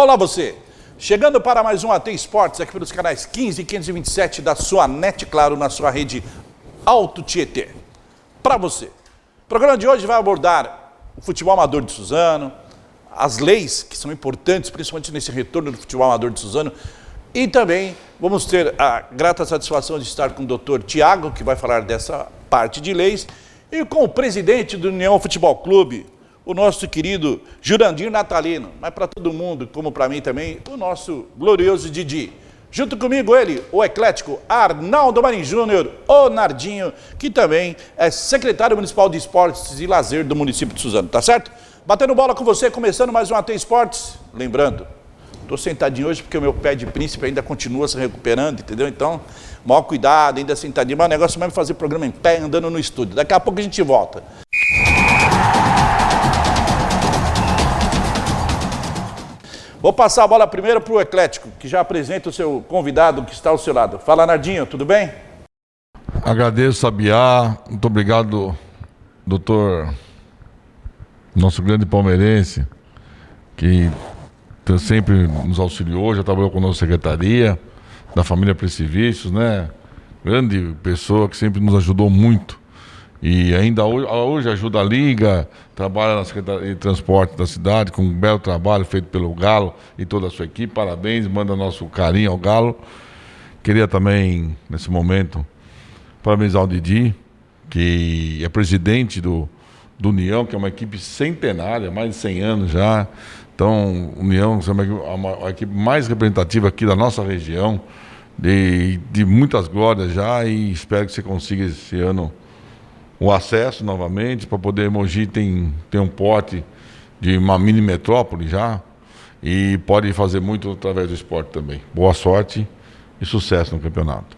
Olá você! Chegando para mais um AT Esportes aqui pelos canais 15 e 527 da sua NET, claro, na sua rede Alto Tietê. Para você. O programa de hoje vai abordar o futebol amador de Suzano, as leis que são importantes, principalmente nesse retorno do futebol amador de Suzano, e também vamos ter a grata satisfação de estar com o Dr. Tiago, que vai falar dessa parte de leis, e com o presidente do União Futebol Clube, o nosso querido Jurandir Natalino, mas para todo mundo, como para mim também, o nosso glorioso Didi. Junto comigo ele, o eclético Arnaldo Marinho Júnior, o Nardinho, que também é secretário municipal de esportes e lazer do município de Suzano, tá certo? Batendo bola com você, começando mais um AT Esportes. Lembrando, estou sentadinho hoje porque o meu pé de príncipe ainda continua se recuperando, entendeu? Então, maior cuidado, ainda sentadinho, mas o negócio mesmo é fazer programa em pé, andando no estúdio. Daqui a pouco a gente volta. Vou passar a bola primeiro para o Eclético, que já apresenta o seu convidado que está ao seu lado. Fala, Nardinho, tudo bem? Agradeço, Sabiá. Muito obrigado, doutor, nosso grande palmeirense, que sempre nos auxiliou, já trabalhou conosco na secretaria, da família Precivícios, né? Grande pessoa que sempre nos ajudou muito. E ainda hoje ajuda a Liga, trabalha na Secretaria de Transporte da cidade, com um belo trabalho feito pelo Galo e toda a sua equipe. Parabéns, manda nosso carinho ao Galo. Queria também, nesse momento, parabenizar o Didi, que é presidente do União, que é uma equipe centenária, mais de 100 anos já. Então, União é uma equipe mais representativa aqui da nossa região, de muitas glórias já, e espero que você consiga esse ano o acesso novamente, para poder Mogi tem um porte de uma mini metrópole já, e pode fazer muito através do esporte também. Boa sorte e sucesso no campeonato.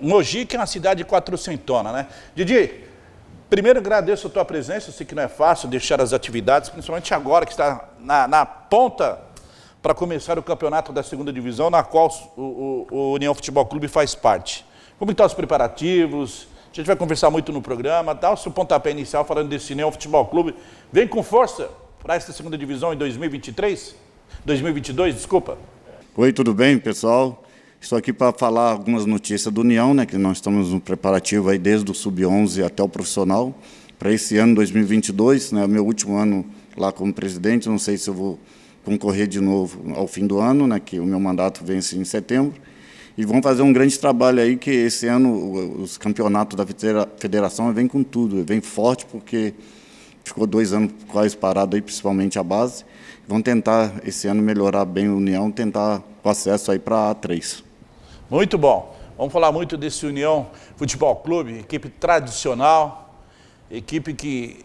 Mogi, que é uma cidade quatrocentona, né? Didi, primeiro agradeço a tua presença, eu sei que não é fácil deixar as atividades, principalmente agora que está na ponta para começar o campeonato da segunda divisão, na qual o União Futebol Clube faz parte. Como estão os preparativos? A gente vai conversar muito no programa, dá o seu pontapé inicial falando desse União Futebol Clube. Vem com força para essa segunda divisão em 2022, desculpa. Oi, tudo bem, pessoal? Estou aqui para falar algumas notícias do União, né, que nós estamos no preparativo aí desde o Sub-11 até o profissional. Para esse ano 2022, né, meu último ano lá como presidente, não sei se eu vou concorrer de novo ao fim do ano, né, que o meu mandato vence em setembro. E vamos fazer um grande trabalho aí, que esse ano os campeonatos da federação vêm com tudo, vem forte, porque ficou 2 anos quase parado aí, principalmente a base. Vamos tentar esse ano melhorar bem a União, tentar o acesso aí para a A3. Muito bom. Vamos falar muito desse União Futebol Clube, equipe tradicional, equipe que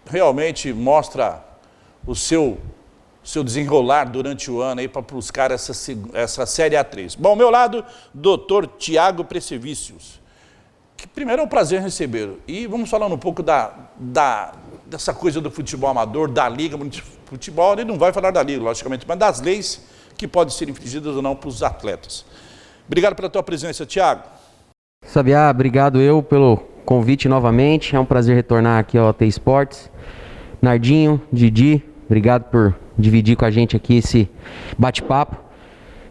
realmente mostra o seu desenrolar durante o ano aí para buscar essa Série A3. Bom, ao meu lado, Dr. Tiago Precivícios, que primeiro é um prazer recebê-lo. E vamos falar um pouco dessa coisa do futebol amador, da Liga Futebol. Ele não vai falar da Liga, logicamente, mas das leis que podem ser infringidas ou não para os atletas. Obrigado pela tua presença, Tiago. Sabiá, obrigado pelo convite novamente. É um prazer retornar aqui ao AT Esportes. Nardinho, Didi, obrigado por dividir com a gente aqui esse bate-papo.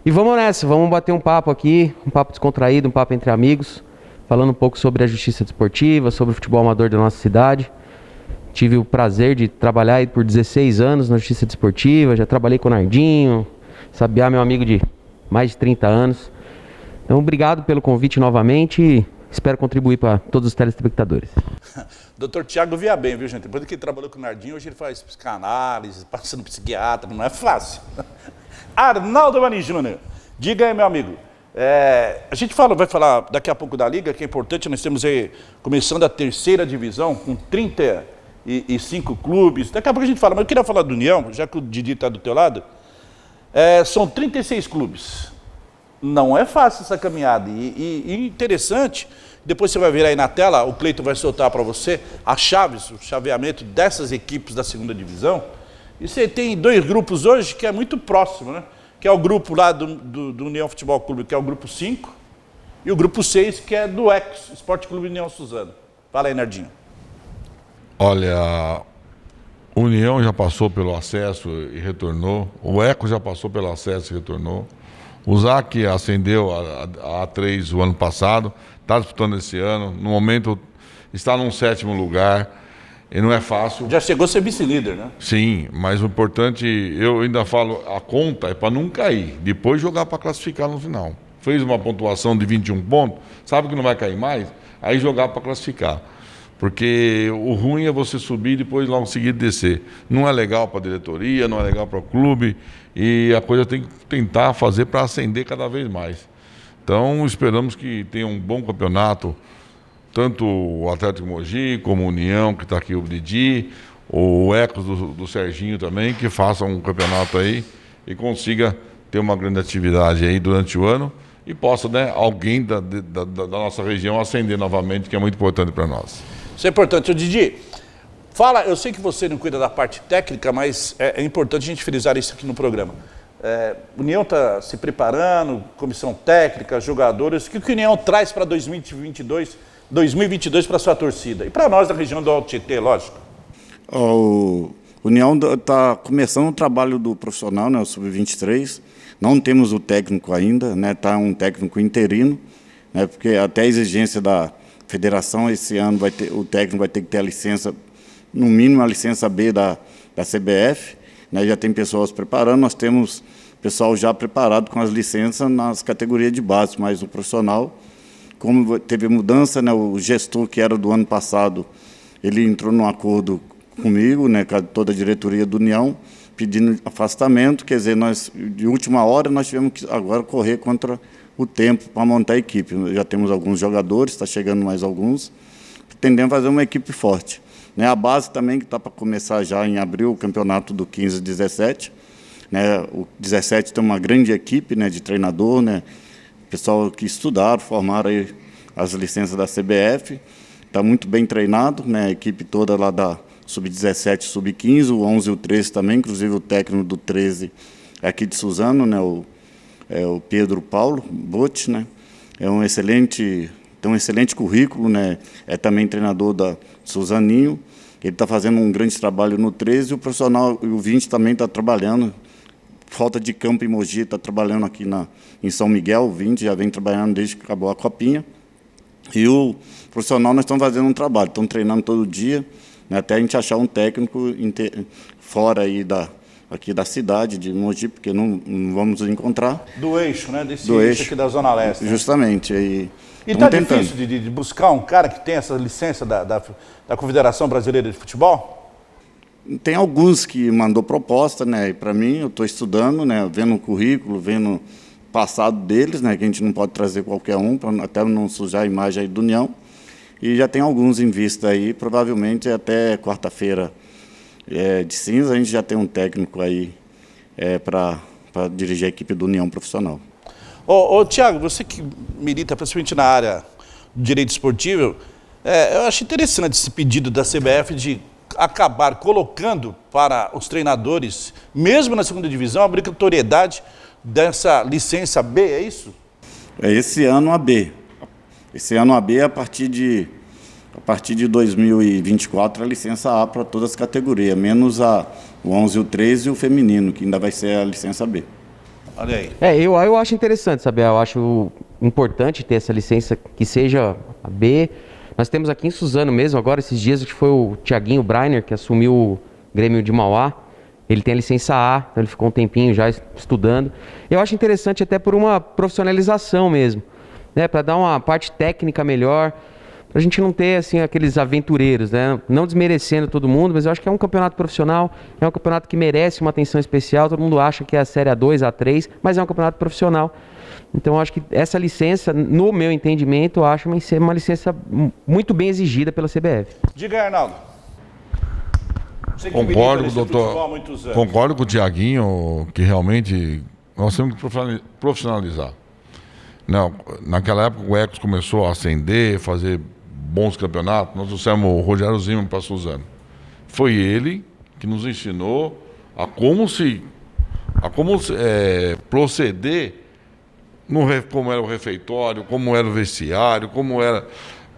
E vamos nessa, vamos bater um papo aqui, um papo descontraído, um papo entre amigos, falando um pouco sobre a justiça desportiva, sobre o futebol amador da nossa cidade. Tive o prazer de trabalhar aí por 16 anos na justiça desportiva, já trabalhei com o Nardinho, Sabiá, meu amigo de mais de 30 anos. Então, obrigado pelo convite novamente e espero contribuir para todos os telespectadores. Doutor Tiago via bem, viu, gente? Depois que ele trabalhou com o Nardinho, hoje ele faz psicanálise, passa no psiquiatra, não é fácil. Arnaldo Marinho Júnior, diga aí, meu amigo. A gente vai falar daqui a pouco da Liga, que é importante. Nós temos aí, começando a terceira divisão, com 35 clubes. Daqui a pouco a gente fala, mas eu queria falar do União, já que o Didi está do teu lado. São 36 clubes. Não é fácil essa caminhada. E interessante, depois você vai ver aí na tela, o Cleiton vai soltar para você as chaves, o chaveamento dessas equipes da segunda divisão. E você tem 2 grupos hoje que é muito próximo, né? Que é o grupo lá do União Futebol Clube, que é o grupo 5, e o grupo 6, que é do Esporte Clube União Suzano. Fala aí, Nardinho. Olha, União já passou pelo acesso e retornou. O Eco já passou pelo acesso e retornou. O ZAC ascendeu a A3 o ano passado, está disputando esse ano. No momento está num 7º lugar. E não é fácil. Já chegou a ser vice-líder, né? Sim, mas o importante, eu ainda falo, a conta é para não cair. Depois jogar para classificar no final. Fez uma pontuação de 21 pontos, sabe que não vai cair mais? Aí jogar para classificar. Porque o ruim é você subir e depois logo em seguida descer. Não é legal para a diretoria, não é legal para o clube. E a coisa tem que tentar fazer para ascender cada vez mais. Então esperamos que tenha um bom campeonato. Tanto o Atlético Mogi, como o União, que está aqui o Didi, o Ecos do Serginho também, que façam um campeonato aí e consiga ter uma grande atividade aí durante o ano e possa, né, alguém da nossa região ascender novamente, que é muito importante para nós. Isso é importante. Ô, Didi, fala, eu sei que você não cuida da parte técnica, mas é importante a gente frisar isso aqui no programa. União está se preparando, comissão técnica, jogadores, o que o União traz para 2022 para sua torcida? E para nós da região do Alto Tietê, lógico. O União está começando o trabalho do profissional, né, o Sub-23. Não temos o técnico ainda, né, tá um técnico interino, né, porque até a exigência da federação esse ano o técnico vai ter que ter a licença, no mínimo a licença B da CBF, né, já tem pessoas preparando, nós temos pessoal já preparado com as licenças nas categorias de base, mas o profissional, como teve mudança, né, o gestor que era do ano passado, ele entrou num acordo comigo, né, com toda a diretoria do União, pedindo afastamento, quer dizer, nós, de última hora, nós tivemos que agora correr contra o tempo para montar a equipe. Já temos alguns jogadores, está chegando mais alguns, pretendemos fazer uma equipe forte. Né, a base também, que está para começar já em abril, o campeonato do 15-17. Né, o 17 tem uma grande equipe, né, de treinador, né, pessoal que estudaram, formaram aí as licenças da CBF, está muito bem treinado, né, a equipe toda lá da Sub-17, Sub-15, o 11 e o 13 também, inclusive o técnico do 13 é aqui de Suzano, né, o Pedro Paulo Botti, né, tem um excelente currículo, né, é também treinador da Suzaninho, ele está fazendo um grande trabalho no 13, e o profissional, o 20 também está trabalhando. Falta de campo em Mogi, está trabalhando aqui em São Miguel, o 20, já vem trabalhando desde que acabou a copinha. E o profissional, nós estamos fazendo um trabalho, estamos treinando todo dia, né, até a gente achar um técnico fora aí aqui da cidade de Mogi, porque não vamos encontrar. Do eixo, né? Desse eixo aqui da Zona Leste. Né? Justamente. E está difícil de buscar um cara que tem essa licença da Confederação Brasileira de Futebol? Tem alguns que mandou proposta, né? E para mim, eu estou estudando, né? Vendo o currículo, vendo o passado deles, né? Que a gente não pode trazer qualquer um, para até não sujar a imagem aí do União. E já tem alguns em vista aí, provavelmente até quarta-feira de cinza, a gente já tem um técnico aí para dirigir a equipe do União Profissional. Ô Thiago, você que milita principalmente na área do direito esportivo, eu acho interessante esse pedido da CBF de acabar colocando para os treinadores, mesmo na segunda divisão, a obrigatoriedade dessa licença B, é isso? Esse ano a B. Esse ano a B, a partir de 2024, a licença A para todas as categorias, menos o 11 e o 13 e o feminino, que ainda vai ser a licença B. Olha aí. Eu acho interessante, sabe? Eu acho importante ter essa licença que seja a B. Nós temos aqui em Suzano mesmo, agora esses dias, que foi o Thiaguinho Breiner, que assumiu o Grêmio de Mauá. Ele tem a licença A, então ele ficou um tempinho já estudando. Eu acho interessante até por uma profissionalização mesmo, né? Para dar uma parte técnica melhor, para a gente não ter assim aqueles aventureiros, né? Não desmerecendo todo mundo, mas eu acho que é um campeonato profissional, é um campeonato que merece uma atenção especial. Todo mundo acha que é a Série A2, A3, mas é um campeonato profissional. Então, eu acho que essa licença, no meu entendimento, eu acho uma licença muito bem exigida pela CBF. Diga, Arnaldo. Concordo, doutor. Concordo com o Thiaguinho, que realmente nós temos que profissionalizar. Não, naquela época o Ecos começou a ascender, fazer bons campeonatos. Nós trouxemos o Rogério Zimmer para Suzano. Foi ele que nos ensinou a como proceder, como era o refeitório, como era o vestiário, como era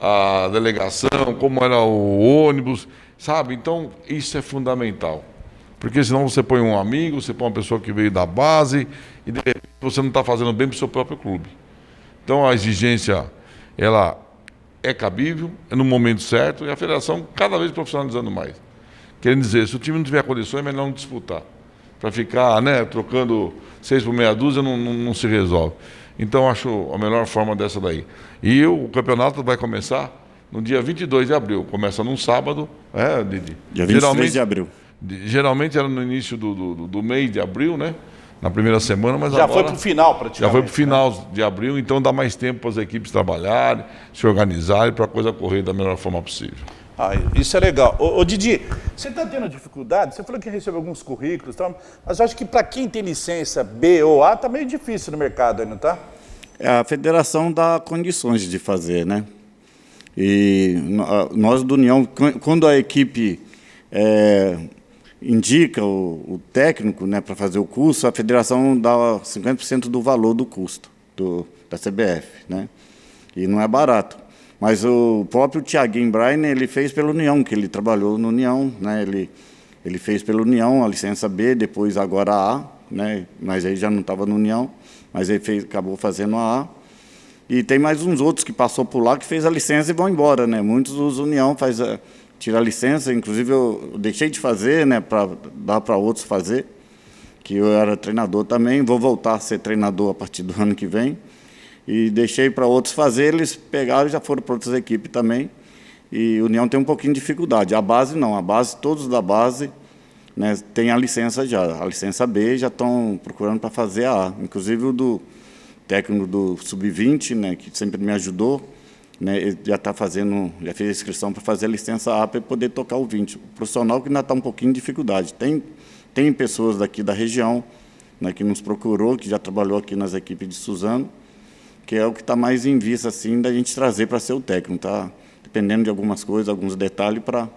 a delegação, como era o ônibus. sabe? Então, isso é fundamental. Porque senão você põe um amigo, você põe uma pessoa que veio da base e de repente você não está fazendo bem para o seu próprio clube. Então a exigência, ela é cabível, é no momento certo e a federação cada vez profissionalizando mais. Querendo dizer, se o time não tiver condições, é melhor não disputar. Para ficar, né, trocando 6 por meia dúzia não se resolve. Então acho a melhor forma dessa daí. E o campeonato vai começar no dia 22 de abril. Começa num sábado, Didi? Dia 23 de abril. Geralmente era no início do mês de abril, né? Na primeira semana, mas Já agora... foi para o final, praticamente. Já foi para o final de abril, então dá mais tempo para as equipes trabalharem, se organizarem para a coisa correr da melhor forma possível. Ah, isso é legal. Ô Didi, você está tendo dificuldade? Você falou que recebeu alguns currículos, mas eu acho que para quem tem licença B ou A está meio difícil no mercado aí, não está? A federação dá condições de fazer, né? E nós do União, quando a equipe indica o técnico, né, para fazer o curso, a federação dá 50% do valor do custo da CBF, né? E não é barato. Mas o próprio Thiaguinho Brainer, ele fez pela União, que ele trabalhou no União, né? Ele fez pela União a licença B, depois agora a A, né? Mas aí já não estava no União, mas ele acabou fazendo a A. E tem mais uns outros que passou por lá que fez a licença e vão embora, né? Muitos dos União tira a licença, inclusive eu deixei de fazer, né, para dar para outros fazer, que eu era treinador também, vou voltar a ser treinador a partir do ano que vem, e deixei para outros fazer, eles pegaram e já foram para outras equipes também, e a União tem um pouquinho de dificuldade, a base não, todos da base, né, tem a licença já, a licença B já estão procurando para fazer a A, inclusive o do técnico do Sub-20, né, que sempre me ajudou, né, ele já fez a inscrição para fazer a licença A para poder tocar o 20. O profissional que ainda está um pouquinho de dificuldade. Tem pessoas daqui da região, né, que nos procurou, que já trabalhou aqui nas equipes de Suzano, que é o que está mais em vista assim, da gente trazer para ser o técnico. Tá dependendo de algumas coisas, alguns detalhes, para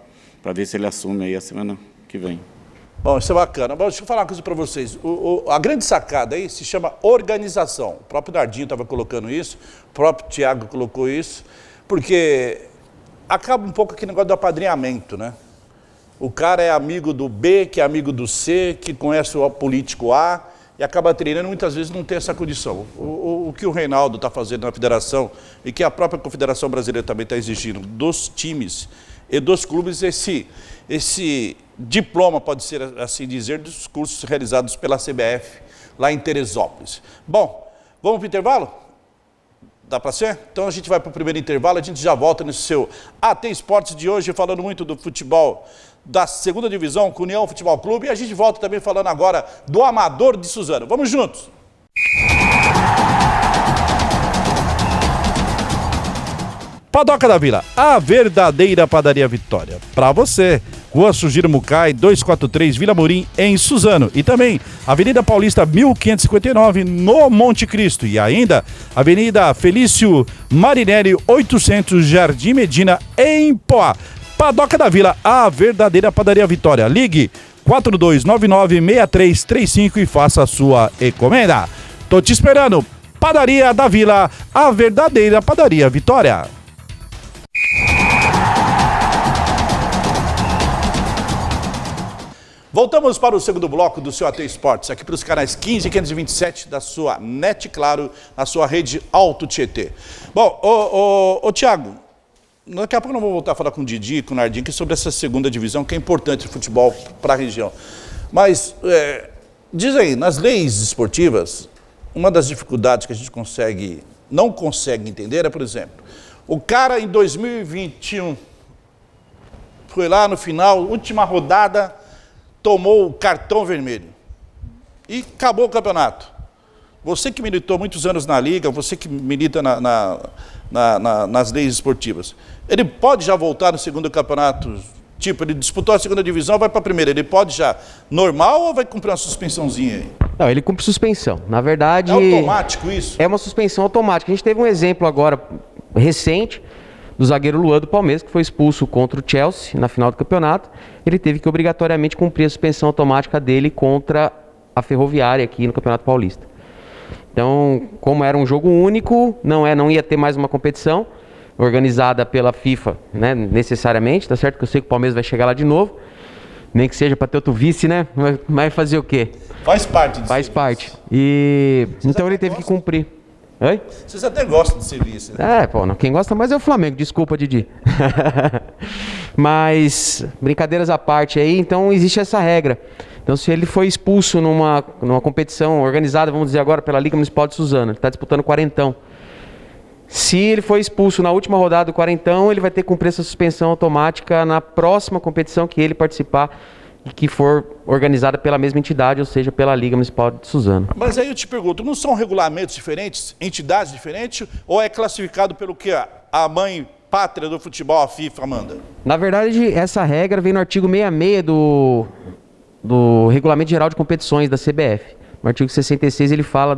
ver se ele assume aí a semana que vem. Bom, isso é bacana. Bom, deixa eu falar uma coisa para vocês. A grande sacada aí se chama organização. O próprio Nardinho estava colocando isso, o próprio Thiago colocou isso, porque acaba um pouco aquele negócio do apadrinhamento, né? O cara é amigo do B, que é amigo do C, que conhece o político A, e acaba treinando, muitas vezes não tem essa condição. O que o Reinaldo está fazendo na federação, e que a própria Confederação Brasileira também está exigindo dos times e dos clubes, esse diploma, pode ser assim dizer, dos cursos realizados pela CBF, lá em Teresópolis. Bom, vamos para o intervalo? Dá para ser? Então a gente vai para o primeiro intervalo, a gente já volta no seu AT Esportes de hoje, falando muito do futebol da segunda divisão, com o União Futebol Clube, e a gente volta também falando agora do Amador de Suzano. Vamos juntos! Padoca da Vila, a verdadeira padaria Vitória. Para você, Rua Sugiro Mucay, 243, Vila Morim, em Suzano. E também Avenida Paulista, 1559, no Monte Cristo. E ainda Avenida Felício Marinelli, 800, Jardim Medina, em Poá. Padoca da Vila, a verdadeira padaria Vitória. Ligue 4299-6335 e faça a sua encomenda. Tô te esperando. Padaria da Vila, a verdadeira padaria Vitória. Voltamos para o segundo bloco do seu AT Esportes, aqui pelos canais 15 e 527 da sua NET Claro, na sua rede Alto Tietê. Bom, Thiago, daqui a pouco nós vamos voltar a falar com o Didi e com o Nardinho aqui sobre essa segunda divisão, que é importante o futebol para a região. Mas, diz aí, nas leis esportivas, uma das dificuldades que a gente não consegue entender é, por exemplo, o cara em 2021 foi lá no final, última rodada, tomou o cartão vermelho e acabou o campeonato. Você que militou muitos anos na liga, você que milita nas leis esportivas, ele pode já voltar no segundo campeonato? Tipo, ele disputou a segunda divisão, vai para a primeira, ele pode já normal ou vai cumprir uma suspensãozinha aí? Não, ele cumpre suspensão. Na verdade... É automático isso? É uma suspensão automática. A gente teve um exemplo agora recente do zagueiro Luan do Palmeiras, que foi expulso contra o Chelsea na final do campeonato. Ele teve que obrigatoriamente cumprir a suspensão automática dele contra a Ferroviária aqui no Campeonato Paulista. Então, como era um jogo único, não ia ter mais uma competição, organizada pela FIFA, né, necessariamente, tá certo? Que eu sei que o Palmeiras vai chegar lá de novo, nem que seja para ter outro vice, né? Mas fazer o quê? Faz parte disso. Faz parte. E então ele teve que cumprir. Oi? Vocês até gostam de ser vice, né? Pô, não, quem gosta mais é o Flamengo, desculpa, Didi. Mas, brincadeiras à parte aí, então existe essa regra. Então, se ele foi expulso numa competição organizada, vamos dizer agora, pela Liga Municipal de Suzano, ele está disputando o quarentão. Se ele foi expulso na última rodada do quarentão, ele vai ter que cumprir essa suspensão automática na próxima competição que ele participar e que for organizada pela mesma entidade, ou seja, pela Liga Municipal de Suzano. Mas aí eu te pergunto, não são regulamentos diferentes, entidades diferentes, ou é classificado pelo que a mãe pátria do futebol, a FIFA, manda? Na verdade, essa regra vem no artigo 66 do Regulamento Geral de Competições da CBF. No artigo 66 ele fala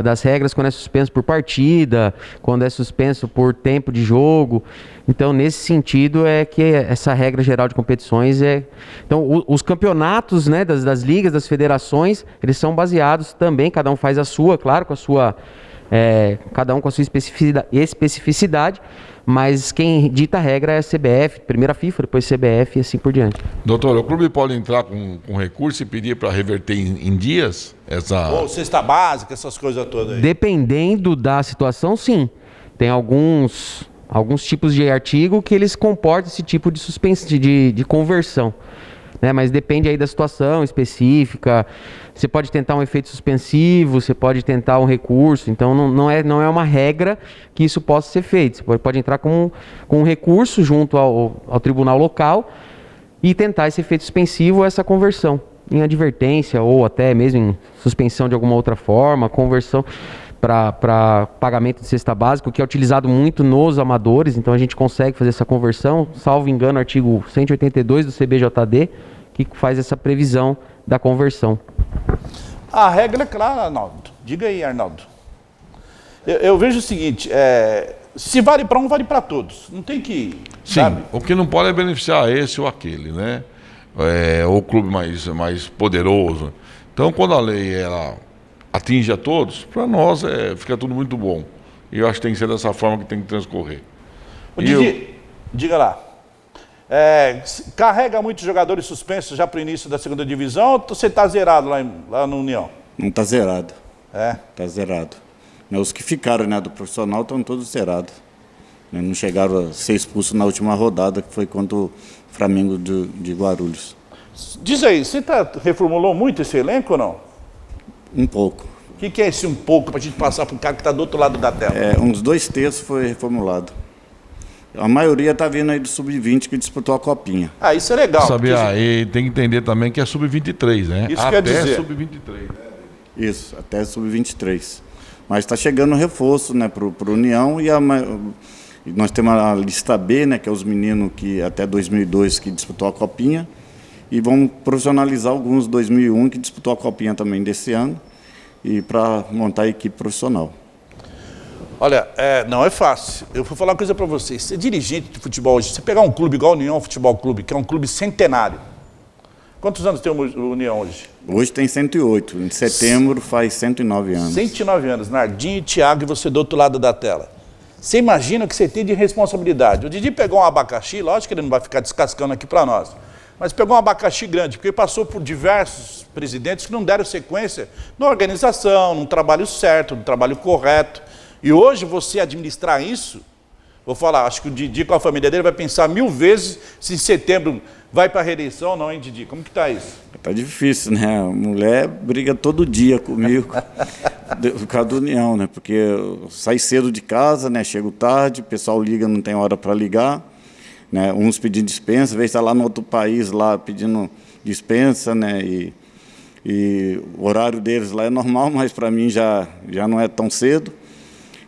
das regras quando é suspenso por partida, quando é suspenso por tempo de jogo. Então, nesse sentido, é que essa regra geral de competições é... Então, os campeonatos, né, das ligas, das federações, eles são baseados também, cada um faz a sua, claro, com a sua... cada um com a sua especificidade, mas quem dita a regra é a CBF, primeiro a FIFA, depois a CBF e assim por diante. Doutor, o clube pode entrar com recurso e pedir para reverter em dias essa... Ou cesta básica, essas coisas todas aí? Dependendo da situação, sim. Tem alguns tipos de artigo que eles comportam esse tipo de suspensão, de conversão. Né? Mas depende aí da situação específica. Você pode tentar um efeito suspensivo, você pode tentar um recurso. Então não é uma regra que isso possa ser feito. Você pode entrar com um recurso junto ao tribunal local e tentar esse efeito suspensivo ou essa conversão em advertência ou até mesmo em suspensão de alguma outra forma, conversão para pagamento de cesta básica, que é utilizado muito nos amadores. Então a gente consegue fazer essa conversão, salvo engano, artigo 182 do CBJD, que faz essa previsão da conversão. A regra é clara, Arnaldo. Diga aí, Arnaldo. Eu vejo o seguinte, se vale para um, vale para todos. Não tem que... Sim, sabe? o que não pode é beneficiar esse ou aquele, né? Ou o clube mais poderoso. Então, quando a lei ela atinge a todos, para nós fica tudo muito bom. E eu acho que tem que ser dessa forma que tem que transcorrer. Didi, diga lá. Carrega muitos jogadores suspensos já para o início da segunda divisão ou você está zerado lá no União? Não está zerado. É? Está zerado. Os que ficaram, né, do profissional estão todos zerados. Não chegaram a ser expulsos na última rodada, que foi contra o Flamengo de Guarulhos. Diz aí, você reformulou muito esse elenco ou não? Um pouco. O que é esse um pouco, para a gente passar para o cara que está do outro lado da tela? Uns 2/3 foi reformulado. A maioria está vindo aí do Sub-20 que disputou a Copinha. Isso é legal. Sabia, e tem que entender também que é Sub-23, né? Isso quer dizer. Até Sub-23. Isso, até Sub-23. Mas está chegando reforço, né, para o União e nós temos a lista B, né, que é os meninos que até 2002 que disputou a Copinha, e vamos profissionalizar alguns 2001 que disputou a Copinha também desse ano, e para montar a equipe profissional. Olha, não é fácil. Eu vou falar uma coisa para vocês. Ser dirigente de futebol hoje, você pegar um clube igual o União Futebol Clube, que é um clube centenário. Quantos anos tem o União hoje? Hoje tem 108. Em setembro faz 109 anos. 109 anos. Nardinho e Thiago e você do outro lado da tela. Você imagina o que você tem de responsabilidade. O Didi pegou um abacaxi, lógico que ele não vai ficar descascando aqui para nós, mas pegou um abacaxi grande, porque passou por diversos presidentes que não deram sequência na organização, num trabalho certo, num trabalho correto. E hoje você administrar isso, vou falar, acho que o Didi com a família dele vai pensar 1000 vezes se em setembro vai para a reeleição ou não, hein, Didi? Como que está isso? Está difícil, né? A mulher briga todo dia comigo por causa da União, né? Porque eu saio cedo de casa, né? Chego tarde, o pessoal liga, não tem hora para ligar, né? Uns pedindo dispensa, às vezes está lá no outro país lá pedindo dispensa, né? E o horário deles lá é normal, mas para mim já não é tão cedo.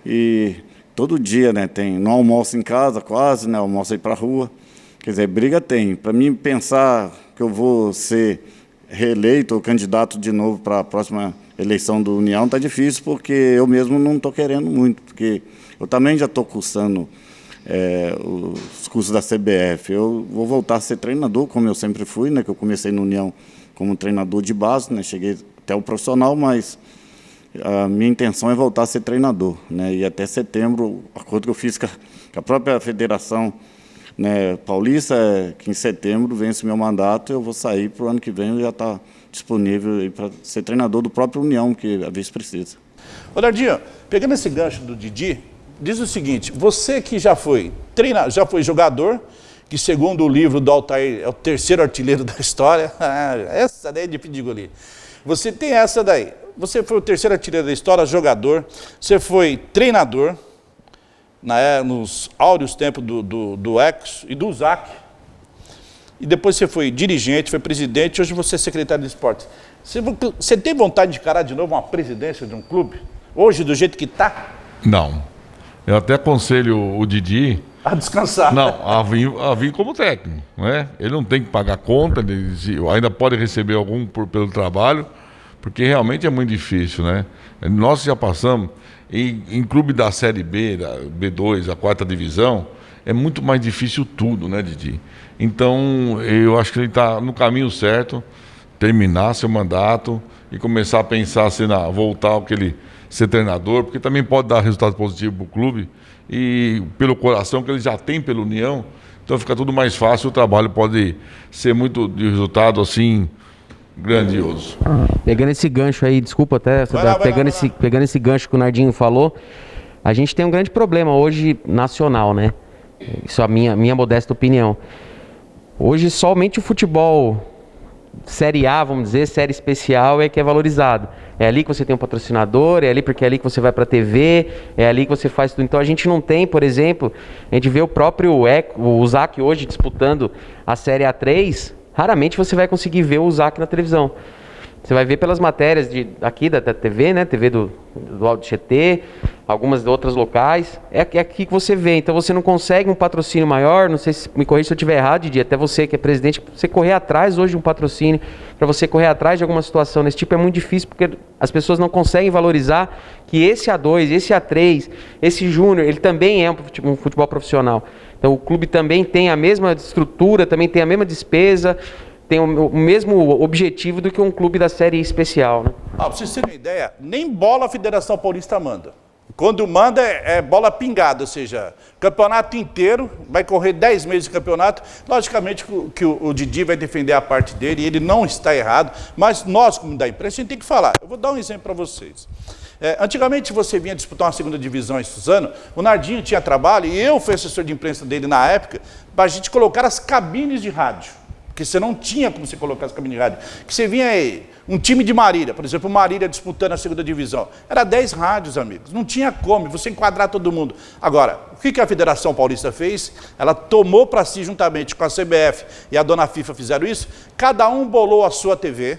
E todo dia, né? Não almoço em casa quase, né? Almoço aí para a rua. Quer dizer, briga tem. Para mim pensar que eu vou ser reeleito ou candidato de novo para a próxima eleição do União está difícil, porque eu mesmo não estou querendo muito, porque eu também já estou cursando os cursos da CBF. Eu vou voltar a ser treinador, como eu sempre fui, né? Que eu comecei no União como treinador de base, né? Cheguei até o profissional, mas a minha intenção é voltar a ser treinador, né? E até setembro, o acordo que eu fiz com a própria federação, né, paulista, é que em setembro vence meu mandato, eu vou sair para o ano que vem, eu já está disponível para ser treinador do próprio União, que a vez precisa. Ô, Nardinho, pegando esse gancho do Didi, diz o seguinte, você que já foi treinador, já foi jogador, que segundo o livro do Altair é o terceiro artilheiro da história, essa daí é de pedir goleiro. Você tem essa daí, você foi o terceiro artilheiro da história, jogador, você foi treinador, nos áureos tempos do Ecos e do ZAC, e depois você foi dirigente, foi presidente, hoje você é secretário de esportes. Você tem vontade de encarar de novo uma presidência de um clube? Hoje, do jeito que está? Não. Eu até aconselho o Didi a descansar. Não, a vir como técnico, né? Ele não tem que pagar conta, ele ainda pode receber algum pelo trabalho, porque realmente é muito difícil, né? Nós já passamos em clube da Série B, da B2, a 4ª divisão, é muito mais difícil tudo, né, Didi? Então, eu acho que ele está no caminho certo, terminar seu mandato e começar a pensar assim, voltar ao que ele ser treinador, porque também pode dar resultado positivo para o clube e pelo coração que ele já tem pela União, então fica tudo mais fácil, o trabalho pode ser muito de resultado assim grandioso. Pegando esse gancho aí, desculpa até, pegando esse gancho que o Nardinho falou, a gente tem um grande problema hoje nacional, né? Isso é a minha modesta opinião. Hoje somente o futebol Série A, vamos dizer, série especial é que é valorizado. É ali que você tem um patrocinador, é ali porque é ali que você vai para a TV, é ali que você faz tudo. Então a gente não tem, por exemplo, a gente vê o próprio o ZAC hoje disputando a Série A3, raramente você vai conseguir ver o ZAC na televisão. Você vai ver pelas matérias aqui da TV, né? TV do Alto Tietê, algumas de outras locais. É aqui que você vê. Então você não consegue um patrocínio maior. Não sei se me corrija se eu estiver errado, Didi. Até você que é presidente, você correr atrás hoje de um patrocínio, para você correr atrás de alguma situação desse tipo é muito difícil, porque as pessoas não conseguem valorizar que esse A2, esse A3, esse Júnior, ele também é um futebol profissional. Então o clube também tem a mesma estrutura, também tem a mesma despesa, tem o mesmo objetivo do que um clube da série especial, né? Pra vocês terem uma ideia, nem bola a Federação Paulista manda. Quando manda é bola pingada, ou seja, campeonato inteiro, vai correr 10 meses de campeonato. Logicamente que o Didi vai defender a parte dele e ele não está errado, mas nós, como da imprensa, a gente tem que falar. Eu vou dar um exemplo para vocês. Antigamente você vinha disputar uma segunda divisão em Suzano, o Nardinho tinha trabalho e eu fui assessor de imprensa dele na época, para a gente colocar as cabines de rádio. Porque você não tinha como você colocar as cabines de rádio. Que você vinha aí, um time de Marília, por exemplo, Marília disputando a segunda divisão. Era 10 rádios, amigos. Não tinha como, você enquadrar todo mundo. Agora, o que a Federação Paulista fez? Ela tomou para si, juntamente com a CBF e a dona FIFA fizeram isso, cada um bolou a sua TV.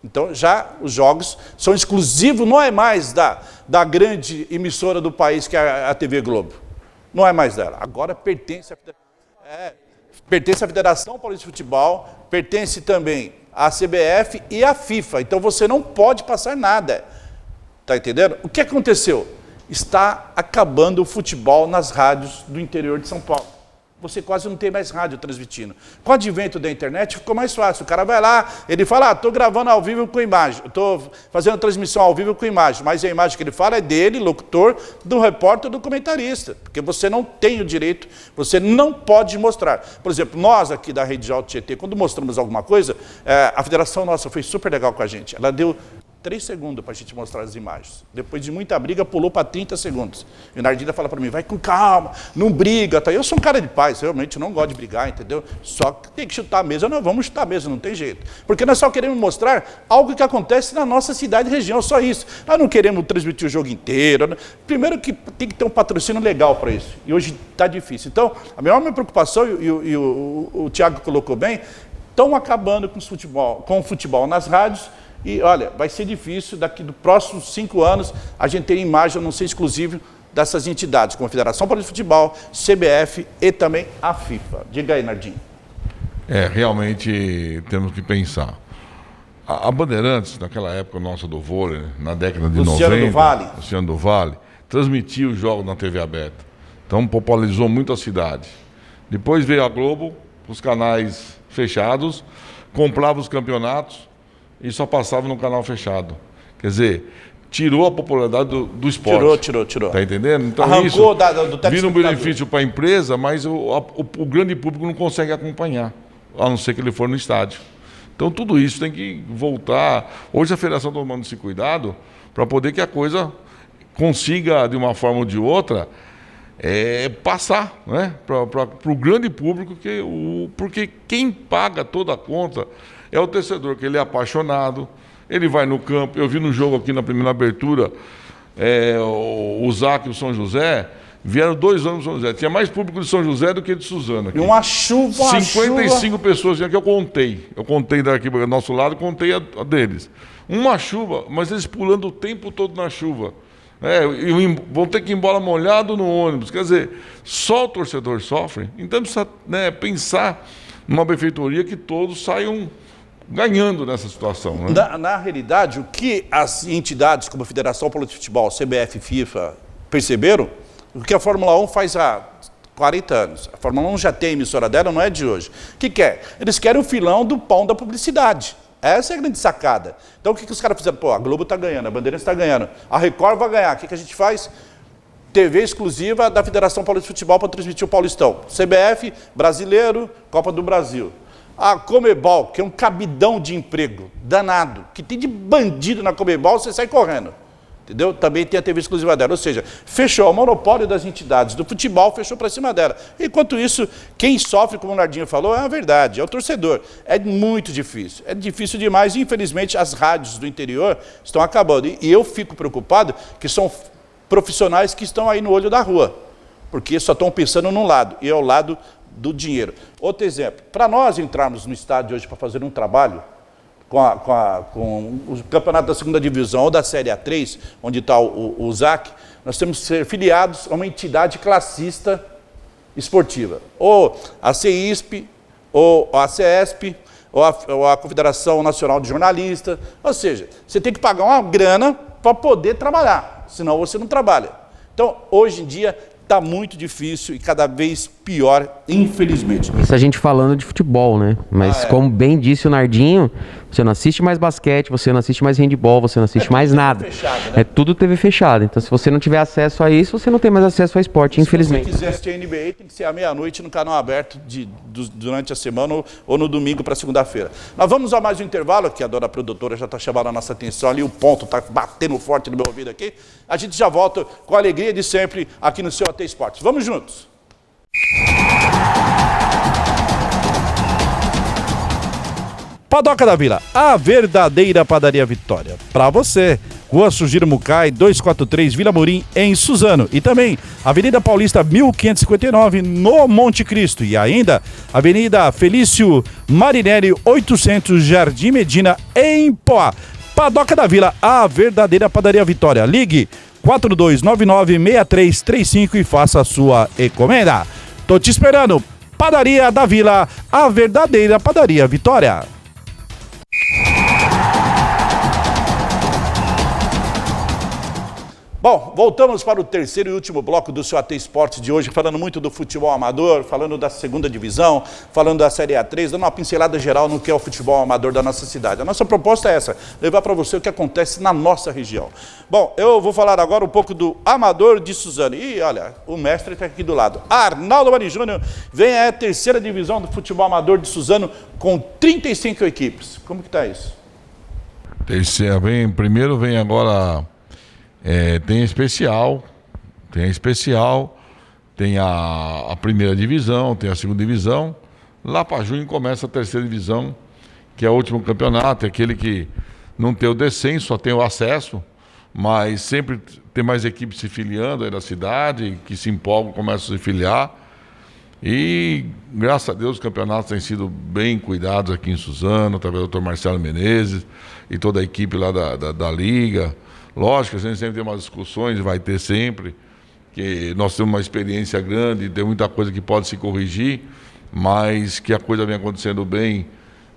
Então, já os jogos são exclusivos, não é mais da grande emissora do país, que é a TV Globo. Não é mais dela. Agora pertence à Federação Paulista de Futebol, pertence também à CBF e à FIFA. Então você não pode passar nada. Está entendendo? O que aconteceu? Está acabando o futebol nas rádios do interior de São Paulo. Você quase não tem mais rádio transmitindo. Com o advento da internet ficou mais fácil. O cara vai lá, ele fala, estou gravando ao vivo com imagem, estou fazendo transmissão ao vivo com imagem, mas a imagem que ele fala é dele, locutor, do repórter, do comentarista, porque você não tem o direito, você não pode mostrar. Por exemplo, nós aqui da Rede de Alto Tietê, quando mostramos alguma coisa, a federação nossa foi super legal com a gente. Ela deu 3 segundos para a gente mostrar as imagens. Depois de muita briga, pulou para 30 segundos. E o Nardinho fala para mim, vai com calma, não briga. Tá? Eu sou um cara de paz, realmente não gosto de brigar, entendeu? Só que tem que chutar a mesa, nós vamos chutar a mesa, não tem jeito. Porque nós só queremos mostrar algo que acontece na nossa cidade e região, só isso. Nós não queremos transmitir o jogo inteiro. Primeiro que tem que ter um patrocínio legal para isso. E hoje está difícil. Então, a minha preocupação, e o Thiago colocou bem, estão acabando com o futebol nas rádios. E, olha, vai ser difícil, daqui dos próximos 5 anos, a gente ter imagem, a não ser exclusiva, dessas entidades, como a Federação Paulista de Futebol, CBF e também a FIFA. Diga aí, Nardinho. Realmente temos que pensar. A Bandeirantes, naquela época nossa do vôlei, na década de Luciano 90, Luciano do Vale, transmitia os jogos na TV aberta. Então popularizou muito a cidade. Depois veio a Globo, os canais fechados, comprava os campeonatos, e só passava no canal fechado. Quer dizer, tirou a popularidade do esporte. Tirou. Tá entendendo? Então Arrancou isso do vira um telespectador. benefício para a empresa, mas o grande público não consegue acompanhar, a não ser que ele for no estádio. Então tudo isso tem que voltar. Hoje a federação está tomando esse cuidado para poder que a coisa consiga, de uma forma ou de outra, passar, né, para o grande público, porque quem paga toda a conta é o torcedor, que ele é apaixonado, ele vai no campo. Eu vi no jogo aqui na primeira abertura, o Zac e o São José, vieram 2 anos do São José. Tinha mais público de São José do que de Suzano aqui. E uma chuva, 55 pessoas que eu contei. Eu contei daqui do nosso lado, contei a deles. Uma chuva, mas eles pulando o tempo todo na chuva. E vão ter que ir embora molhado no ônibus. Quer dizer, só o torcedor sofre. Então precisa, né, pensar numa benfeitoria que todos saiam ganhando nessa situação. Né? Na realidade, o que as entidades como a Federação Paulista de Futebol, CBF e FIFA perceberam, o que a Fórmula 1 faz há 40 anos. A Fórmula 1 já tem a emissora dela, não é de hoje. O que quer? Eles querem o filão do pão da publicidade. Essa é a grande sacada. Então o que os caras fizeram? Pô, a Globo está ganhando, a Bandeirantes está ganhando, a Record vai ganhar. O que a gente faz? TV exclusiva da Federação Paulista de Futebol para transmitir o Paulistão. CBF, Brasileiro, Copa do Brasil. A Comebol, que é um cabidão de emprego danado, que tem de bandido na Comebol, você sai correndo. Entendeu? Também tem a TV exclusiva dela. Ou seja, fechou o monopólio das entidades do futebol, fechou para cima dela. Enquanto isso, quem sofre, como o Nardinho falou, é a verdade, é o torcedor. É muito difícil. É difícil demais. Infelizmente, as rádios do interior estão acabando. E eu fico preocupado que são profissionais que estão aí no olho da rua, porque só estão pensando num lado, e é o lado do dinheiro. Outro exemplo, para nós entrarmos no estádio hoje para fazer um trabalho com o campeonato da segunda divisão ou da Série A3, onde está o ZAC, nós temos que ser filiados a uma entidade classista esportiva, ou a CEISP, ou a CESP, ou a Confederação Nacional de Jornalistas. Ou seja, você tem que pagar uma grana para poder trabalhar, senão você não trabalha. Então, hoje em dia, está muito difícil e cada vez pior, infelizmente. Isso a gente falando de futebol, né? Mas como bem disse o Nardinho, você não assiste mais basquete, você não assiste mais handebol, você não assiste mais nada. Fechado, né? É tudo TV fechada. Então, se você não tiver acesso a isso, você não tem mais acesso ao esporte, infelizmente. Se você quiser assistir a NBA, tem que ser à meia-noite no canal aberto durante a semana ou no domingo para segunda-feira. Nós vamos a mais um intervalo, que a dona produtora já está chamando a nossa atenção ali, o ponto está batendo forte no meu ouvido aqui. A gente já volta com a alegria de sempre aqui no seu AT Esportes. Vamos juntos! Padoca da Vila, a verdadeira padaria Vitória. Para você, Rua Sugiro Mucay, 243, Vila Morim, em Suzano. E também Avenida Paulista, 1559, no Monte Cristo. E ainda Avenida Felício Marinelli, 800, Jardim Medina, em Poá. Padoca da Vila, a verdadeira padaria Vitória. Ligue 4299-6335 e faça a sua encomenda. Tô te esperando. Padaria da Vila, a verdadeira padaria Vitória. Bom, voltamos para o terceiro e último bloco do seu AT Esportes de hoje, falando muito do futebol amador, falando da segunda divisão, falando da Série A3, dando uma pincelada geral no que é o futebol amador da nossa cidade. A nossa proposta é essa, levar para você o que acontece na nossa região. Bom, eu vou falar agora um pouco do Amador de Suzano. E olha, o mestre está aqui do lado. Arnaldo Mari Júnior vem a terceira divisão do futebol amador de Suzano com 35 equipes. Como que está isso? Primeiro vem agora... tem a especial, tem a primeira divisão, tem a segunda divisão. Lá para junho começa a terceira divisão, que é o último campeonato, é aquele que não tem o descenso, só tem o acesso, mas sempre tem mais equipes se filiando aí na cidade, que se empolgam, começam a se filiar. E, graças a Deus, os campeonatos têm sido bem cuidados aqui em Suzano, através do Dr. Marcelo Menezes e toda a equipe lá da Liga. Lógico, a gente sempre tem umas discussões, vai ter sempre, que nós temos uma experiência grande, tem muita coisa que pode se corrigir, mas que a coisa vem acontecendo bem,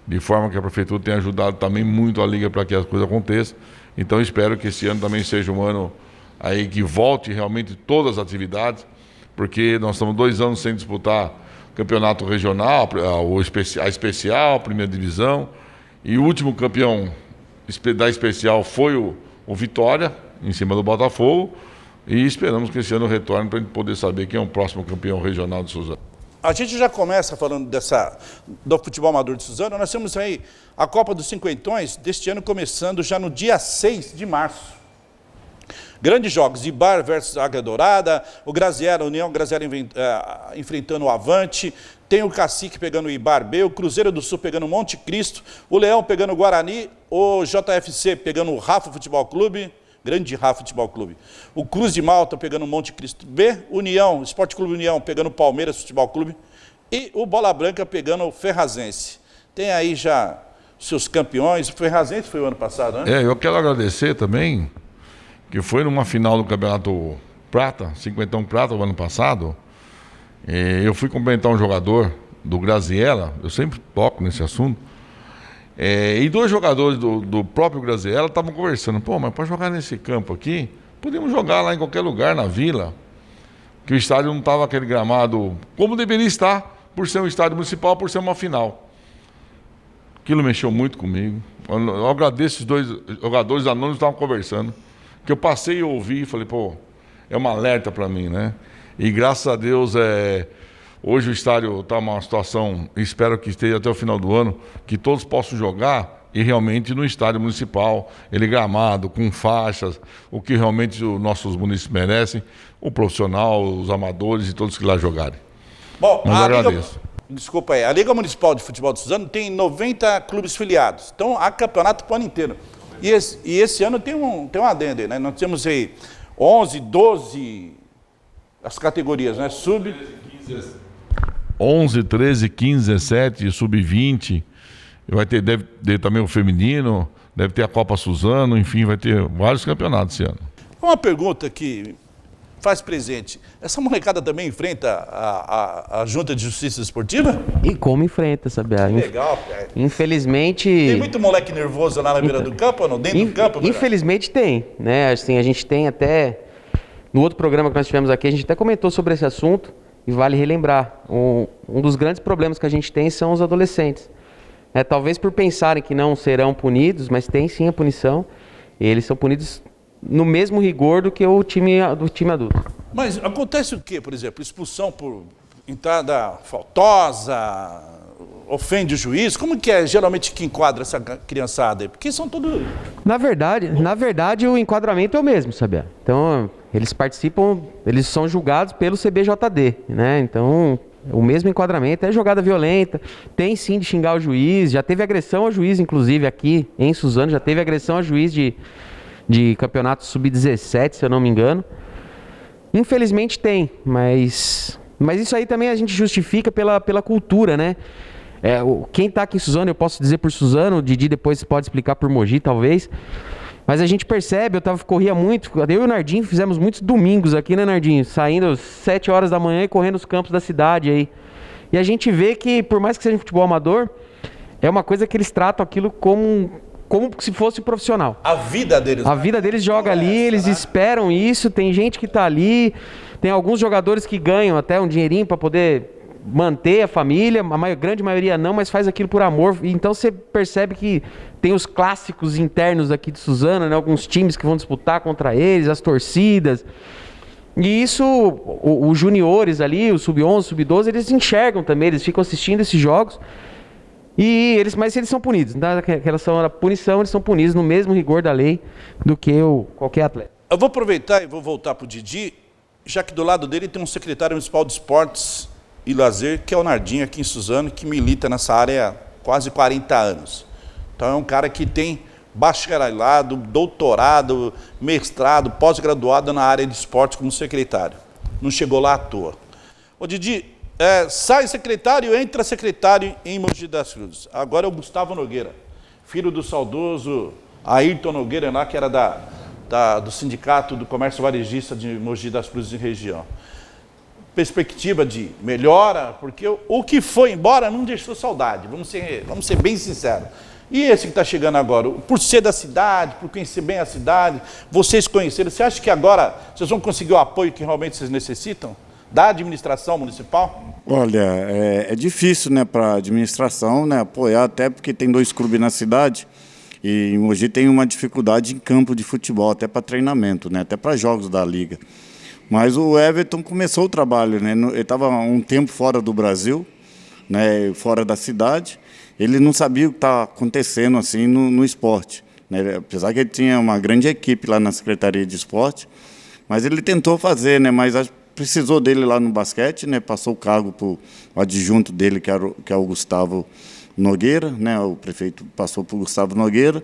de forma que a Prefeitura tem ajudado também muito a Liga para que as coisas aconteçam. Então espero que esse ano também seja um ano aí que volte realmente todas as atividades, porque nós estamos 2 anos sem disputar campeonato regional, a especial, a primeira divisão, e o último campeão da especial foi o o Vitória, em cima do Botafogo, e esperamos que esse ano retorne para a gente poder saber quem é o próximo campeão regional de Suzano. A gente já começa falando do futebol amador de Suzano. Nós temos aí a Copa dos Cinquentões deste ano começando já no dia 6 de março. Grandes jogos, Ibar versus Águia Dourada, o Graziella, a União Graziella enfrentando o Avante, tem o Cacique pegando o Ibar B, o Cruzeiro do Sul pegando o Monte Cristo, o Leão pegando o Guarani, o JFC pegando o Rafa Futebol Clube, grande Rafa Futebol Clube, o Cruz de Malta pegando o Monte Cristo B, União, Esporte Clube União pegando o Palmeiras Futebol Clube e o Bola Branca pegando o Ferrazense. Tem aí já seus campeões, o Ferrazense foi o ano passado, né? Eu quero agradecer também, que foi numa final do Campeonato Prata, 50 Prata, o ano passado. Eu fui cumprimentar um jogador do Graziella, eu sempre toco nesse assunto, e dois jogadores do próprio Graziella estavam conversando. Pô, mas para jogar nesse campo aqui, podemos jogar lá em qualquer lugar na vila, que o estádio não estava aquele gramado como deveria estar, por ser um estádio municipal, por ser uma final. Aquilo mexeu muito comigo. Eu agradeço os dois jogadores anônimos que estavam conversando, que eu passei e ouvi e falei, pô, é uma alerta para mim, né? E graças a Deus, hoje o estádio está numa situação, espero que esteja até o final do ano, que todos possam jogar e realmente no estádio municipal, ele gramado, com faixas, o que realmente os nossos municípios merecem, o profissional, os amadores e todos que lá jogarem. Bom, mas agradeço. Desculpa aí, a Liga Municipal de Futebol de Suzano tem 90 clubes filiados, então há campeonato para o ano inteiro. E esse ano tem um adendo aí, né? Nós temos aí 11, 12, as categorias, né? 11, 13, 15, 17, sub-20, deve ter também o feminino, deve ter a Copa Suzano, enfim, vai ter vários campeonatos esse ano. Uma pergunta que faz presente, essa molecada também enfrenta a Junta de Justiça Esportiva? E como enfrenta, sabe? Que legal, cara. Infelizmente... Tem muito moleque nervoso lá na beira do campo ou não? Dentro do campo? Infelizmente tem, né? Assim, a gente tem até... No outro programa que nós tivemos aqui, a gente até comentou sobre esse assunto e vale relembrar. Um dos grandes problemas que a gente tem são os adolescentes. Talvez por pensarem que não serão punidos, mas tem sim a punição. E eles são punidos no mesmo rigor do que o time adulto. Mas acontece o quê, por exemplo? Expulsão por entrada faltosa, ofende o juiz? Como que é geralmente que enquadra essa criançada aí? Porque são todos... Na verdade, o enquadramento é o mesmo, sabe? Então, eles participam, eles são julgados pelo CBJD, né? Então, o mesmo enquadramento é jogada violenta, tem sim de xingar o juiz, já teve agressão ao juiz, inclusive aqui em Suzano, já teve agressão ao juiz de campeonato sub-17, se eu não me engano. Infelizmente tem, mas isso aí também a gente justifica pela cultura, né? Quem está aqui em Suzano, eu posso dizer por Suzano, o Didi depois pode explicar por Mogi, talvez. Mas a gente percebe, corria muito, eu e o Nardinho fizemos muitos domingos aqui, né, Nardinho? Saindo às 7 horas da manhã e correndo os campos da cidade aí. E a gente vê que, por mais que seja futebol amador, é uma coisa que eles tratam aquilo como se fosse profissional. A vida deles. A vida deles joga ali, eles esperam isso, tem gente que tá ali, tem alguns jogadores que ganham até um dinheirinho para poder manter a família, a grande maioria não, mas faz aquilo por amor. Então você percebe que tem os clássicos internos aqui de Suzano, né? Alguns times que vão disputar contra eles, as torcidas. E isso, os juniores ali, os sub-11, sub-12, eles enxergam também, eles ficam assistindo esses jogos. Mas eles são punidos. Na relação à punição, eles são punidos no mesmo rigor da lei do que qualquer atleta. Eu vou aproveitar e vou voltar para o Didi, já que do lado dele tem um secretário municipal de esportes e lazer, que é o Nardinho aqui em Suzano, que milita nessa área há quase 40 anos. Então é um cara que tem bacharelado, doutorado, mestrado, pós-graduado na área de esportes como secretário. Não chegou lá à toa. Ô Didi, sai secretário, entra secretário em Mogi das Cruzes. Agora é o Gustavo Nogueira, filho do saudoso Ayrton Nogueira, lá, que era do Sindicato do Comércio Varejista de Mogi das Cruzes e região. Perspectiva de melhora, porque o que foi embora não deixou saudade, vamos ser bem sinceros. E esse que está chegando agora, por ser da cidade, por conhecer bem a cidade, vocês conheceram, você acha que agora vocês vão conseguir o apoio que realmente vocês necessitam? Da administração municipal? Olha, é difícil, né, para a administração, né, apoiar, até porque tem 2 clubes na cidade E em Mogi tem uma dificuldade em campo de futebol, até para treinamento, né? Até para jogos da Liga. Mas o Everton começou o trabalho, né? Ele estava um tempo fora do Brasil, né? Fora da cidade. Ele não sabia o que estava acontecendo assim no esporte, né? Apesar que ele tinha uma grande equipe lá na Secretaria de Esporte, mas ele tentou fazer, né? Mas precisou dele lá no basquete, né? Passou o cargo para o adjunto dele, que é o Gustavo Nogueira, né? O prefeito passou para o Gustavo Nogueira,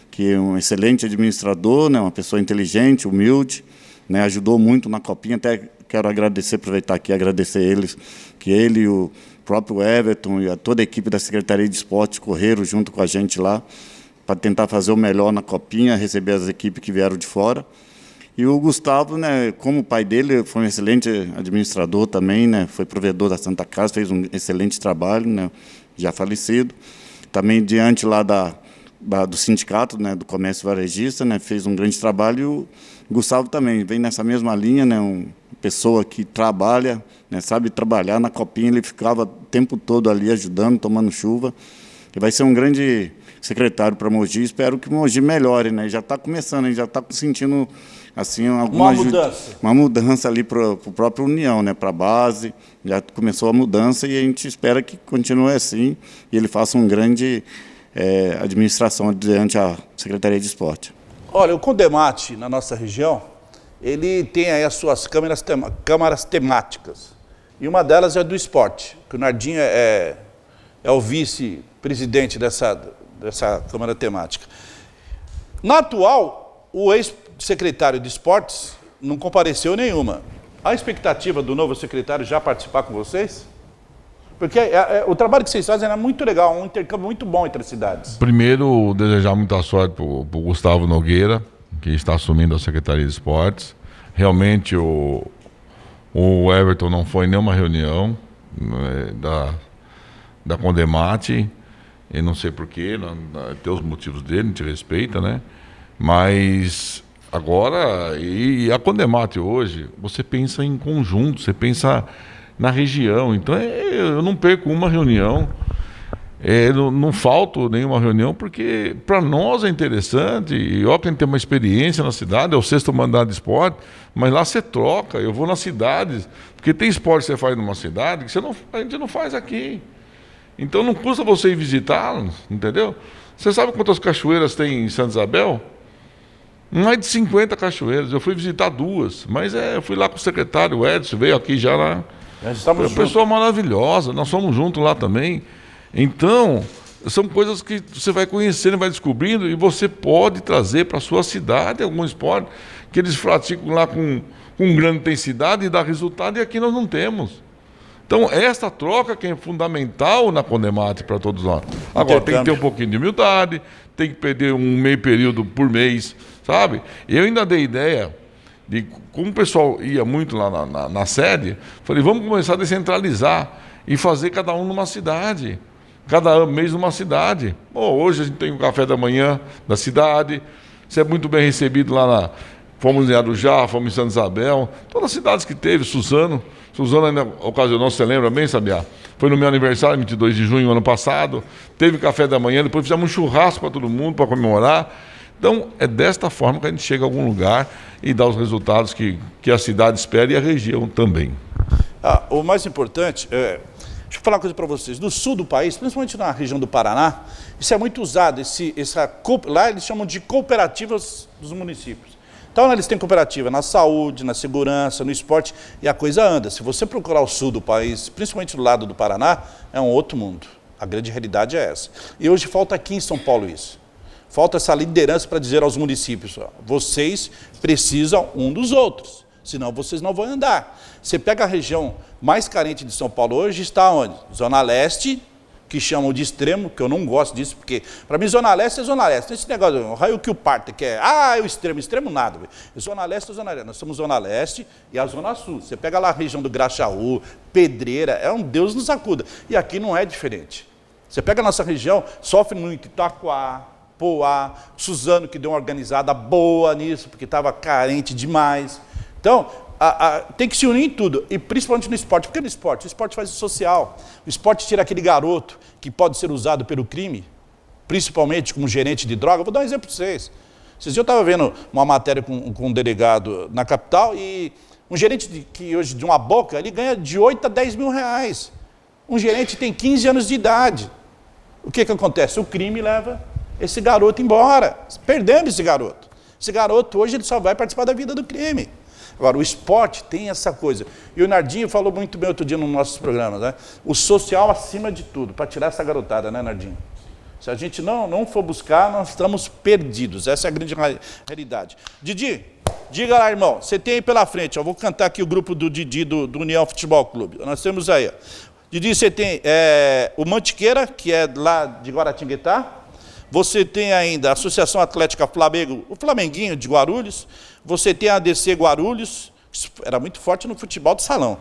que é um excelente administrador, né? Uma pessoa inteligente, humilde, né? Ajudou muito na Copinha. Até quero aproveitar aqui e agradecer eles, que ele e o próprio Everton e toda a equipe da Secretaria de Esporte correram junto com a gente lá para tentar fazer o melhor na Copinha, receber as equipes que vieram de fora. E o Gustavo, né, como o pai dele, foi um excelente administrador também, né? Foi provedor da Santa Casa, fez um excelente trabalho, né? Já falecido. Também diante lá do sindicato, né, do comércio varejista, né, fez um grande trabalho. E o Gustavo também vem nessa mesma linha, né, uma pessoa que trabalha, né, sabe trabalhar na Copinha. Ele ficava o tempo todo ali ajudando, tomando chuva. E vai ser um grande secretário para Mogi. Espero que Mogi melhore, né? Já está começando, já está sentindo assim uma mudança ali para o próprio União, né? Para a base. Já começou a mudança e a gente espera que continue assim e ele faça uma grande administração diante a Secretaria de Esporte. Olha, o Condemate, na nossa região, ele tem aí as suas câmaras temáticas. E uma delas é do esporte, que o Nardinho é o vice-presidente dessa câmara temática. Na atual, o ex-secretário de esportes não compareceu nenhuma. A expectativa do novo secretário já participar com vocês? Porque o trabalho que vocês fazem é muito legal, um intercâmbio muito bom entre as cidades. Primeiro, desejar muita sorte para o Gustavo Nogueira, que está assumindo a Secretaria de Esportes. Realmente, o Everton não foi em nenhuma reunião da Condemate. Eu não sei porquê, tem os motivos dele, a gente respeita, né? Mas agora, e a Condemate hoje, você pensa em conjunto, você pensa na região. Então eu não perco uma reunião, não falto nenhuma reunião, porque para nós é interessante. E ó, quem tem uma experiência na cidade, é o 6º mandato de esporte, mas lá você troca. Eu vou nas cidades, porque tem esporte que você faz numa cidade que a gente não faz aqui. Então não custa você ir visitá-los, entendeu? Você sabe quantas cachoeiras tem em Santa Isabel? Mais de 50 cachoeiras. Eu fui visitar 2, mas eu fui lá com o secretário, o Edson, veio aqui já lá. Foi uma pessoa maravilhosa, nós somos juntos lá também. Então, são coisas que você vai conhecendo, vai descobrindo, e você pode trazer para a sua cidade algum esporte que eles praticam lá com grande intensidade e dá resultado, e aqui nós não temos. Então, essa troca que é fundamental na Condemate para todos nós. Agora, tem que ter um pouquinho de humildade, tem que perder um meio período por mês, sabe? Eu ainda dei ideia de como o pessoal ia muito lá na sede, falei, vamos começar a descentralizar e fazer cada um numa cidade, cada mês numa cidade. Hoje a gente tem o café da manhã da cidade, você é muito bem recebido lá fomos em Arujá, fomos em Santa Isabel, todas as cidades que teve, Suzano ainda ocasionou, você lembra bem, Sabiá? Foi no meu aniversário, 22 de junho, ano passado, teve café da manhã, depois fizemos um churrasco para todo mundo, para comemorar. Então, é desta forma que a gente chega a algum lugar e dá os resultados que a cidade espera e a região também. O mais importante, deixa eu falar uma coisa para vocês, no sul do país, principalmente na região do Paraná, isso é muito usado, lá eles chamam de cooperativas dos municípios. Então, eles têm cooperativa na saúde, na segurança, no esporte, e a coisa anda. Se você procurar o sul do país, principalmente do lado do Paraná, é um outro mundo. A grande realidade é essa. E hoje falta aqui em São Paulo isso. Falta essa liderança para dizer aos municípios, vocês precisam um dos outros, senão vocês não vão andar. Você pega a região mais carente de São Paulo hoje, está onde? Zona Leste, que chamam de extremo, que eu não gosto disso, porque para mim Zona Leste é Zona Leste. Esse negócio, o raio que o parte, que é o extremo nada. Zona Leste é Zona Leste. Nós somos Zona Leste e a Zona Sul. Você pega lá a região do Graxaú, Pedreira, é um Deus nos acuda. E aqui não é diferente. Você pega a nossa região, sofre muito Itaquá, Poá, Suzano, que deu uma organizada boa nisso, porque estava carente demais. Então, tem que se unir em tudo, e principalmente no esporte. Porque no esporte? O esporte faz o social. O esporte tira aquele garoto que pode ser usado pelo crime, principalmente como gerente de droga. Vou dar um exemplo para vocês. Esses dias eu estava vendo uma matéria com um delegado na capital e um gerente que hoje de uma boca, ele ganha de 8 a 10 mil reais. Um gerente tem 15 anos de idade. O que acontece? O crime leva esse garoto embora. Perdemos esse garoto. Esse garoto hoje ele só vai participar da vida do crime. Agora, o esporte tem essa coisa. E o Nardinho falou muito bem outro dia nos nossos programas, né? O social acima de tudo, para tirar essa garotada, né, Nardinho? Se a gente não for buscar, nós estamos perdidos. Essa é a grande realidade. Didi, diga lá, irmão, você tem aí pela frente, eu vou cantar aqui o grupo do Didi, do União Futebol Clube. Nós temos aí, ó. Didi, você tem o Mantiqueira, que é lá de Guaratinguetá. Você tem ainda a Associação Atlética Flamengo, o Flamenguinho de Guarulhos. Você tem a ADC Guarulhos, que era muito forte no futebol de salão.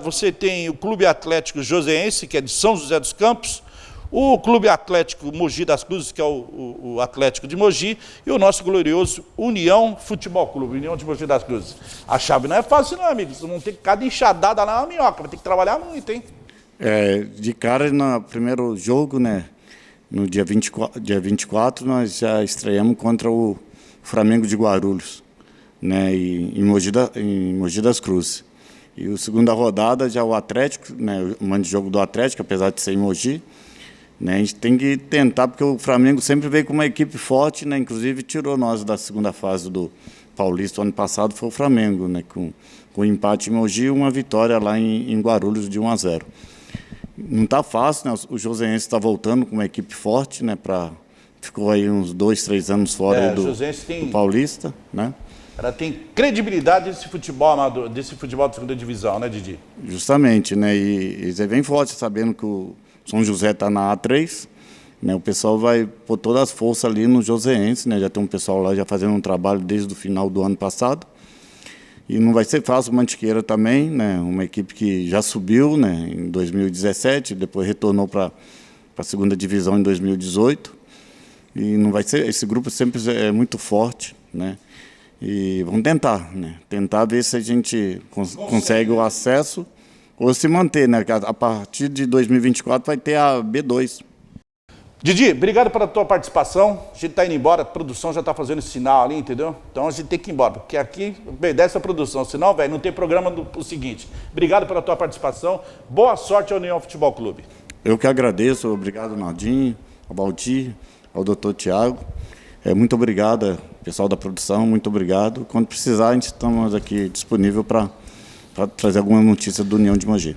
Você tem o Clube Atlético Joseense, que é de São José dos Campos. O Clube Atlético Mogi das Cruzes, que é o Atlético de Mogi, e o nosso glorioso União Futebol Clube, União de Mogi das Cruzes. A chave não é fácil não, amigos. Não tem cada enxadada lá na minhoca, vai ter que trabalhar muito, hein? De cara, no primeiro jogo, né, no dia 24, nós já estreamos contra o Flamengo de Guarulhos, né, em Mogi das Cruzes. E a segunda rodada já o Atlético, né, o mando de jogo do Atlético, apesar de ser em Mogi. Né, a gente tem que tentar, porque o Flamengo sempre veio com uma equipe forte, né, inclusive tirou nós da segunda fase do Paulista. O ano passado foi o Flamengo, né, com um empate em Mogi e uma vitória lá em Guarulhos de 1-0. Não está fácil, né, o Joseense está voltando com uma equipe forte, né, ficou aí uns 2, 3 anos fora do Paulista. Né? Ela tem credibilidade desse futebol amador, desse futebol de segunda divisão, né, Didi? Justamente, né, e eles vêm forte, sabendo que o São José está na A3, né, o pessoal vai pôr todas as forças ali no Joseense, né, já tem um pessoal lá já fazendo um trabalho desde o final do ano passado. E não vai ser fácil o Mantiqueira também, né, uma equipe que já subiu, né, em 2017, depois retornou para a segunda divisão em 2018. E não vai ser, esse grupo sempre é muito forte, né, e vamos tentar ver se a gente consegue o acesso ou se manter, né? A partir de 2024 vai ter a B2. Didi, obrigado pela tua participação. A gente está indo embora, a produção já está fazendo esse sinal ali, entendeu? Então a gente tem que ir embora, porque aqui obedece a produção, senão, velho, não tem programa do seguinte. Obrigado pela tua participação. Boa sorte ao União Futebol Clube. Eu que agradeço, obrigado, Nardinho, ao Valdir, ao doutor Tiago. Muito obrigado, pessoal da produção, muito obrigado. Quando precisar, a gente estamos aqui disponível para trazer alguma notícia do União de Mogi.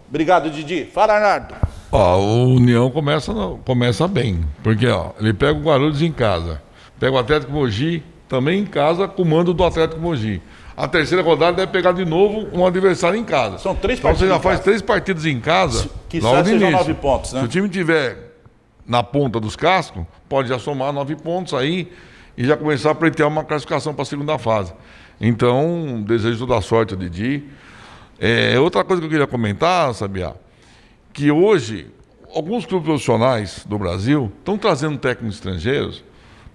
Obrigado, Didi. Fala, Arnaldo. O União começa bem, porque ele pega o Guarulhos em casa, pega o Atlético Mogi também em casa, com o mando do Atlético Mogi. A terceira rodada deve pegar de novo um adversário em casa. São 3 então partidas. Você já faz 3 partidas em casa. Que só sejam 9 pontos, né? Se o time tiver na ponta dos cascos, pode já somar 9 pontos aí e já começar a pleitear uma classificação para a segunda fase. Então, desejo toda a sorte ao Didi. Outra coisa que eu queria comentar, Sabiá, que hoje alguns clubes profissionais do Brasil estão trazendo técnicos estrangeiros,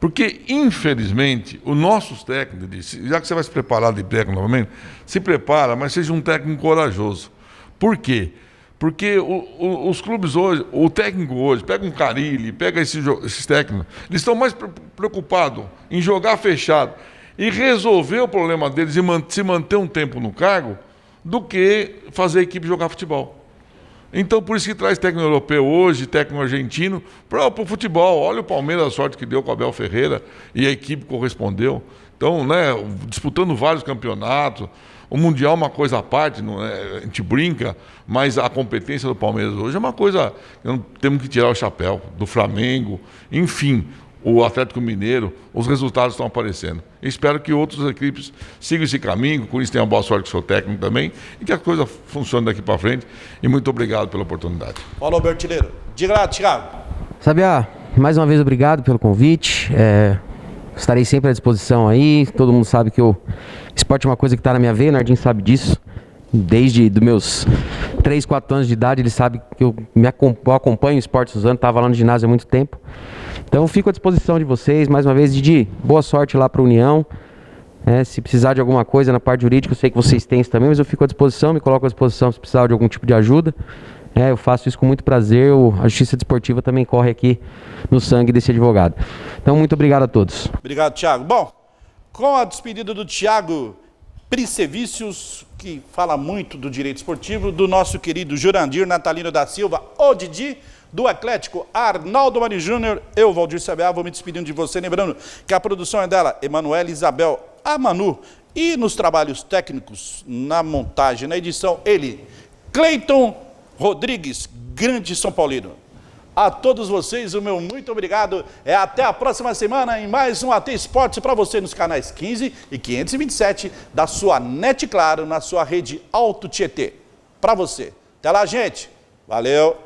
porque, infelizmente, os nossos técnicos, já que você vai se preparar de técnico novamente, se prepara, mas seja um técnico corajoso. Por quê? Porque os clubes hoje, o técnico hoje, pega um Carille, pega esses técnicos, eles estão mais preocupados em jogar fechado e resolver o problema deles e se manter um tempo no cargo, do que fazer a equipe jogar futebol. Então, por isso que traz técnico europeu hoje, técnico argentino, para o futebol. Olha o Palmeiras, a sorte que deu com o Abel Ferreira, e a equipe correspondeu. Então, né, disputando vários campeonatos. O Mundial é uma coisa à parte, não é? A gente brinca, mas a competência do Palmeiras hoje é uma coisa que não temos que tirar o chapéu, do Flamengo, enfim, o Atlético Mineiro, os resultados estão aparecendo. Espero que outras equipes sigam esse caminho, que o Corinthians tenha boa sorte com o seu técnico também, e que a coisa funcione daqui para frente. E muito obrigado pela oportunidade. Paulo Albertileiro. Diga lá, Thiago. Sabiá, mais uma vez obrigado pelo convite. Estarei sempre à disposição aí. Todo mundo sabe que o esporte é uma coisa que está na minha veia, o Nardinho sabe disso. Desde dos meus 3, 4 anos de idade, ele sabe que eu acompanho o esporte Suzano, estava lá no ginásio há muito tempo. Então fico à disposição de vocês. Mais uma vez, Didi, boa sorte lá para a União. Se precisar de alguma coisa na parte jurídica, eu sei que vocês têm isso também, mas eu fico à disposição, me coloco à disposição se precisar de algum tipo de ajuda. Eu faço isso com muito prazer. A Justiça Desportiva também corre aqui no sangue desse advogado. Então, muito obrigado a todos. Obrigado, Thiago. Bom, com a despedida do Thiago Pricevicius, que fala muito do direito esportivo, do nosso querido Jurandir Natalino da Silva, o Didi, do Atlético Arnaldo Mari Júnior, eu, Valdir Sabiá, vou me despedindo de você, lembrando que a produção é dela, Emanuela Isabel, a Manu, e nos trabalhos técnicos, na montagem, na edição, ele, Cleiton Rodrigues, grande São Paulino. A todos vocês, o meu muito obrigado. Até a próxima semana em mais um AT Esportes para você nos canais 15 e 527 da sua NET Claro, na sua rede Alto Tietê. Para você. Até lá, gente. Valeu.